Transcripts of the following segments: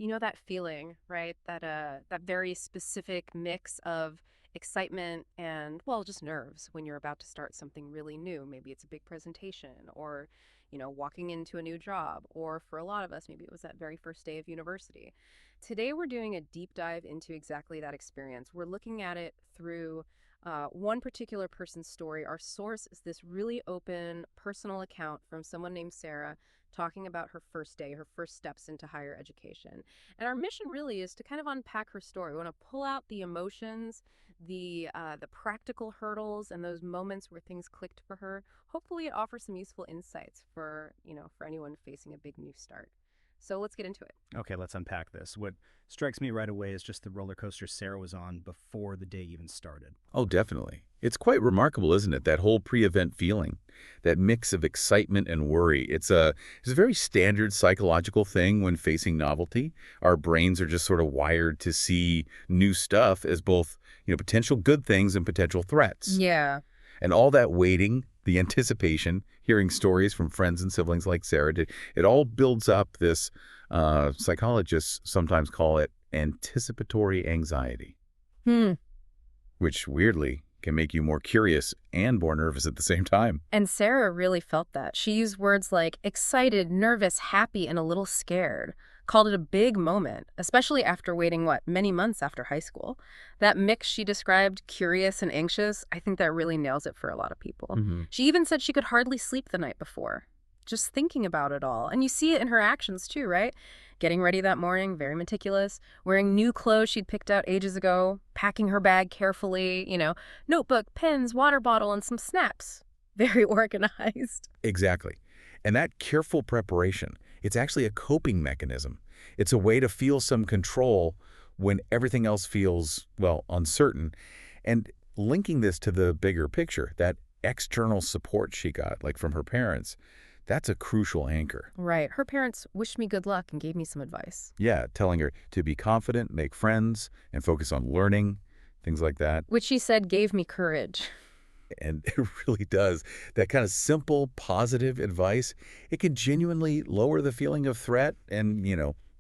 You know that feeling, right? That very specific mix of excitement and, well, just nerves when you're about to start something really new. Maybe it's a big presentation or, walking into a new job. Or for a lot of us, maybe it was that very first day of university. Today, we're doing a deep dive into exactly that experience. We're looking at it through one particular person's story. Our source is this really open personal account from someone named Sarah talking about her first day, her first steps into higher education. And our mission really is to kind of unpack her story. We want to pull out the emotions, the practical hurdles, and those moments where things clicked for her. Hopefully, it offers some useful insights for for anyone facing a big new start. So let's get into it. Okay, let's unpack this. What strikes me right away is just the roller coaster Sarah was on before the day even started. Oh, definitely. It's quite remarkable, isn't it? That whole pre-event feeling, that mix of excitement and worry. It's a very standard psychological thing when facing novelty. Our brains are just sort of wired to see new stuff as both, potential good things and potential threats. Yeah. And all that waiting, the anticipation, hearing stories from friends and siblings like Sarah did, it all builds up this, psychologists sometimes call it anticipatory anxiety, Hmm. which weirdly can make you more curious and more nervous at the same time. And Sarah really felt that. She used words like excited, nervous, happy, and a little scared. Called it a big moment, especially after waiting, many months after high school. That mix she described, curious and anxious, I think that really nails it for a lot of people. Mm-hmm. She even said she could hardly sleep the night before, just thinking about it all. And you see it in her actions too, right? Getting ready that morning, very meticulous, wearing new clothes she'd picked out ages ago, packing her bag carefully, notebook, pens, water bottle, and some snacks. Very organized. Exactly. And that careful preparation, it's actually a coping mechanism. It's a way to feel some control when everything else feels, well, uncertain. And linking this to the bigger picture, that external support she got, like from her parents, that's a crucial anchor. Right. Her parents wished me good luck and gave me some advice. Yeah, telling her to be confident, make friends, and focus on learning, things like that. Which she said gave me courage. And it really does. That kind of simple, positive advice, it can genuinely lower the feeling of threat and,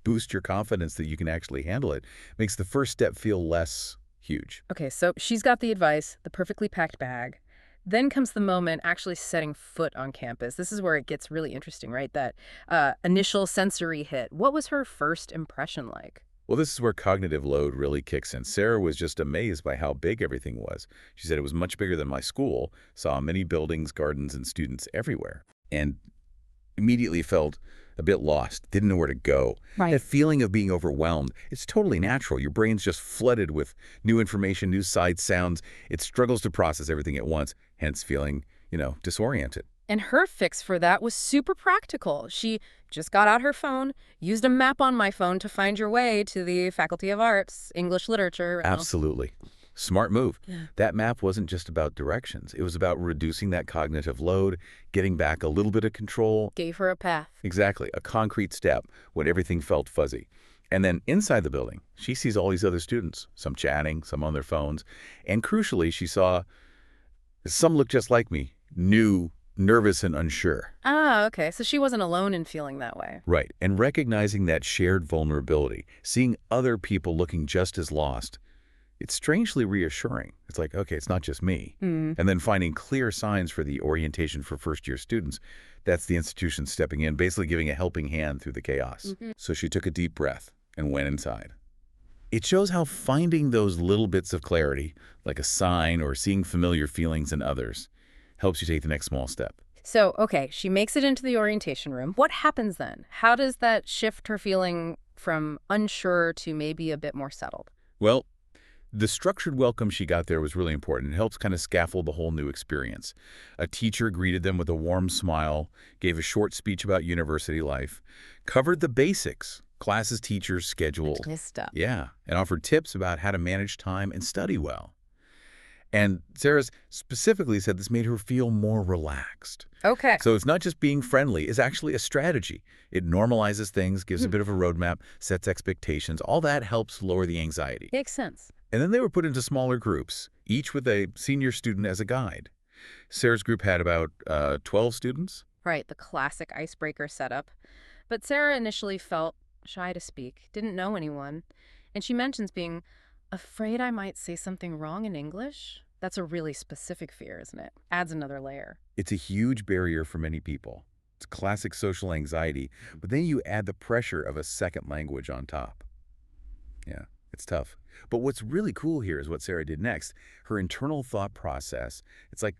boost your confidence that you can actually handle it. Makes the first step feel less huge. Okay, so she's got the advice, the perfectly packed bag. Then comes the moment actually setting foot on campus. This is where it gets really interesting, right? That initial sensory hit. What was her first impression like? Well, this is where cognitive load really kicks in. Sarah was just amazed by how big everything was. She said it was much bigger than my school, saw many buildings, gardens, and students everywhere, and immediately felt a bit lost, didn't know where to go. Right. That feeling of being overwhelmed, it's totally natural. Your brain's just flooded with new information, new sights, sounds. It struggles to process everything at once, hence feeling, disoriented. And her fix for that was super practical. She just got out her phone, used a map on my phone to find your way to the Faculty of Arts, English Literature. Absolutely. Smart move. Yeah. That map wasn't just about directions. It was about reducing that cognitive load, getting back a little bit of control. Gave her a path. Exactly. A concrete step when everything felt fuzzy. And then inside the building, she sees all these other students, some chatting, some on their phones. And crucially, she saw some look just like me, new, nervous, and unsure. Ah, okay. So she wasn't alone in feeling that way. Right. And recognizing that shared vulnerability, seeing other people looking just as lost, it's strangely reassuring. It's like, okay, it's not just me. Hmm. And then finding clear signs for the orientation for first-year students, that's the institution stepping in, basically giving a helping hand through the chaos. Mm-hmm. So she took a deep breath and went inside. It shows how finding those little bits of clarity, like a sign or seeing familiar feelings in others, helps you take the next small step. So, okay, she makes it into the orientation room. What happens then? How does that shift her feeling from unsure to maybe a bit more settled? Well, the structured welcome she got there was really important. It helps kind of scaffold the whole new experience. A teacher greeted them with a warm smile, gave a short speech about university life, covered the basics, classes, teachers, schedule. This stuff. Yeah, and offered tips about how to manage time and study well. And Sarah specifically said this made her feel more relaxed. Okay. So it's not just being friendly, it's actually a strategy. It normalizes things, gives a bit of a roadmap, sets expectations. All that helps lower the anxiety. Makes sense. And then they were put into smaller groups, each with a senior student as a guide. Sarah's group had about 12 students. Right, the classic icebreaker setup. But Sarah initially felt shy to speak, didn't know anyone. And she mentions being afraid I might say something wrong in English. That's a really specific fear, isn't it? Adds another layer. It's a huge barrier for many people. It's classic social anxiety, but then you add the pressure of a second language on top. Yeah, it's tough. But what's really cool here is what Sarah did next. Her internal thought process, it's like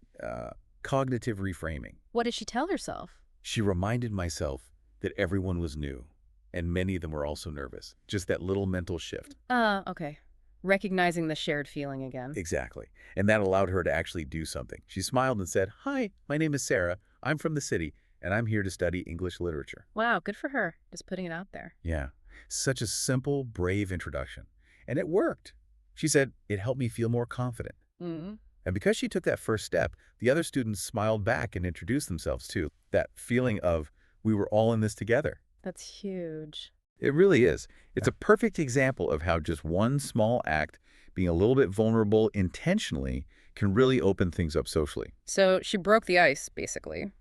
cognitive reframing. What did she tell herself? She reminded myself that everyone was new, and many of them were also nervous. Just that little mental shift. Okay. Recognizing the shared feeling again. Exactly. And that allowed her to actually do something. She smiled and said, "Hi, my name is Sarah. I'm from the city, and I'm here to study English literature." Wow, good for her. Just putting it out there. Yeah, such a simple, brave introduction. And it worked. She said, "It helped me feel more confident." Mm-hmm. And because she took that first step, the other students smiled back and introduced themselves too. That feeling of, we were all in this together. That's huge. It really is. It's a perfect example of how just one small act, being a little bit vulnerable intentionally, can really open things up socially. So she broke the ice, basically.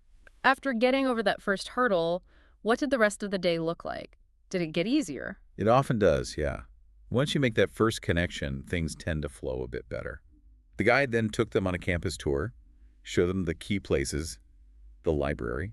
After getting over that first hurdle, what did the rest of the day look like? Did it get easier? It often does, yeah. Once you make that first connection, things tend to flow a bit better. The guide then took them on a campus tour, showed them the key places, the library,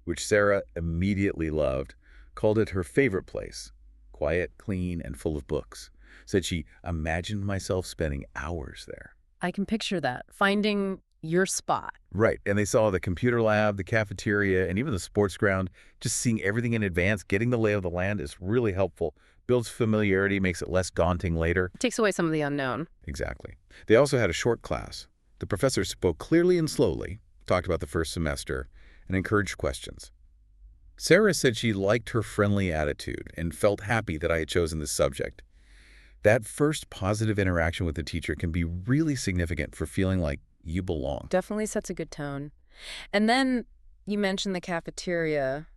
which Sarah immediately loved, called it her favorite place. Quiet, clean, and full of books. Said she imagined myself spending hours there. I can picture that. Finding your spot. Right, and they saw the computer lab, the cafeteria, and even the sports ground. Just seeing everything in advance, getting the lay of the land is really helpful. Builds familiarity, makes it less daunting later. It takes away some of the unknown. Exactly. They also had a short class. The professor spoke clearly and slowly, talked about the first semester, and encouraged questions. Sarah said she liked her friendly attitude and felt happy that I had chosen this subject. That first positive interaction with the teacher can be really significant for feeling like you belong. Definitely sets a good tone. And then you mentioned the cafeteria,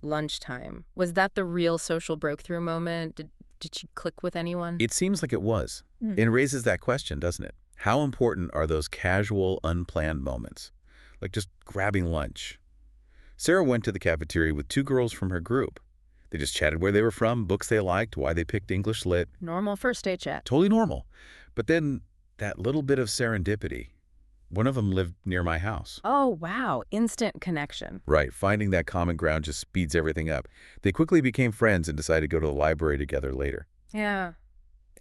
lunchtime. Was that the real social breakthrough moment? Did she click with anyone? It seems like it was. It raises that question, doesn't it? How important are those casual, unplanned moments? Like just grabbing lunch. Sarah went to the cafeteria with two girls from her group. They just chatted where they were from, books they liked, why they picked English Lit. Normal first day chat. Totally normal. But then that little bit of serendipity. One of them lived near my house. Oh, wow. Instant connection. Right. Finding that common ground just speeds everything up. They quickly became friends and decided to go to the library together later. Yeah.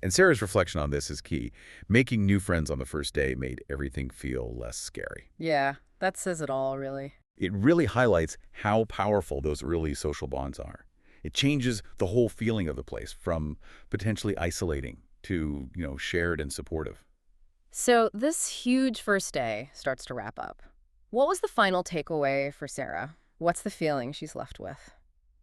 And Sarah's reflection on this is key. Making new friends on the first day made everything feel less scary. Yeah. That says it all, really. It really highlights how powerful those early social bonds are. It changes the whole feeling of the place from potentially isolating to, shared and supportive. So this huge first day starts to wrap up. What was the final takeaway for Sarah? What's the feeling she's left with?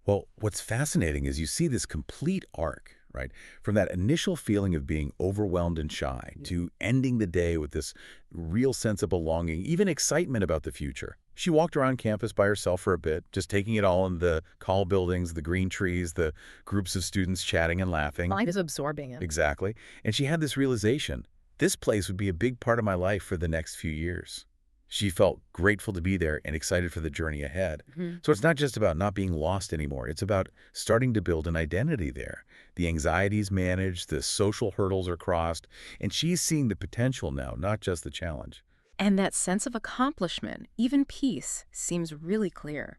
Well, what's fascinating is you see this complete arc, right? From that initial feeling of being overwhelmed and shy to ending the day with this real sense of belonging, even excitement about the future. She walked around campus by herself for a bit, just taking it all in, the tall buildings, the green trees, the groups of students chatting and laughing. Mind is absorbing it. Exactly. And she had this realization, this place would be a big part of my life for the next few years. She felt grateful to be there and excited for the journey ahead. So it's not just about not being lost anymore. It's about starting to build an identity there. The anxieties managed, the social hurdles are crossed, and she's seeing the potential now, not just the challenge. And that sense of accomplishment, even peace, seems really clear.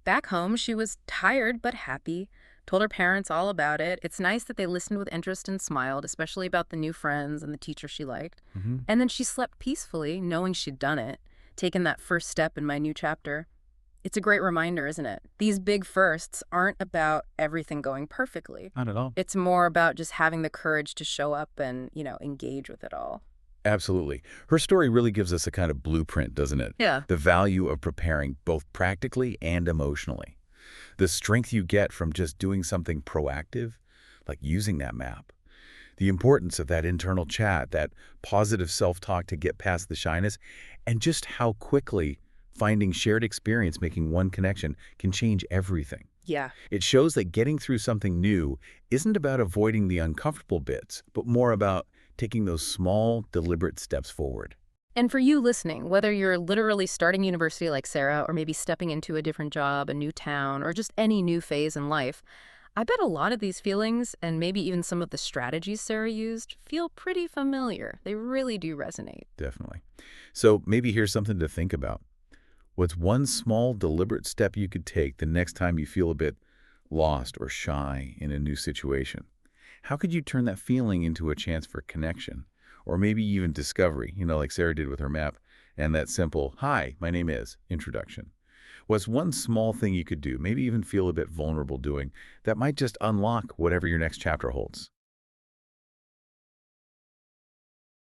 Back home, she was tired but happy, told her parents all about it. It's nice that they listened with interest and smiled, especially about the new friends and the teacher she liked. And then she slept peacefully, knowing she'd done it, taken that first step in my new chapter. It's a great reminder, isn't it? These big firsts aren't about everything going perfectly. Not at all. It's more about just having the courage to show up and, engage with it all. Absolutely. Her story really gives us a kind of blueprint, doesn't it? Yeah. The value of preparing both practically and emotionally. The strength you get from just doing something proactive, like using that map. The importance of that internal chat, that positive self-talk to get past the shyness, and just how quickly finding shared experience, making one connection, can change everything. Yeah. It shows that getting through something new isn't about avoiding the uncomfortable bits, but more about taking those small, deliberate steps forward. And for you listening, whether you're literally starting university like Sarah, or maybe stepping into a different job, a new town, or just any new phase in life, I bet a lot of these feelings, and maybe even some of the strategies Sarah used, feel pretty familiar. They really do resonate. Definitely. So maybe here's something to think about. What's one small, deliberate step you could take the next time you feel a bit lost or shy in a new situation? How could you turn that feeling into a chance for connection? Or maybe even discovery, like Sarah did with her map, and that simple, "Hi, my name is," introduction. What's one small thing you could do, maybe even feel a bit vulnerable doing, that might just unlock whatever your next chapter holds?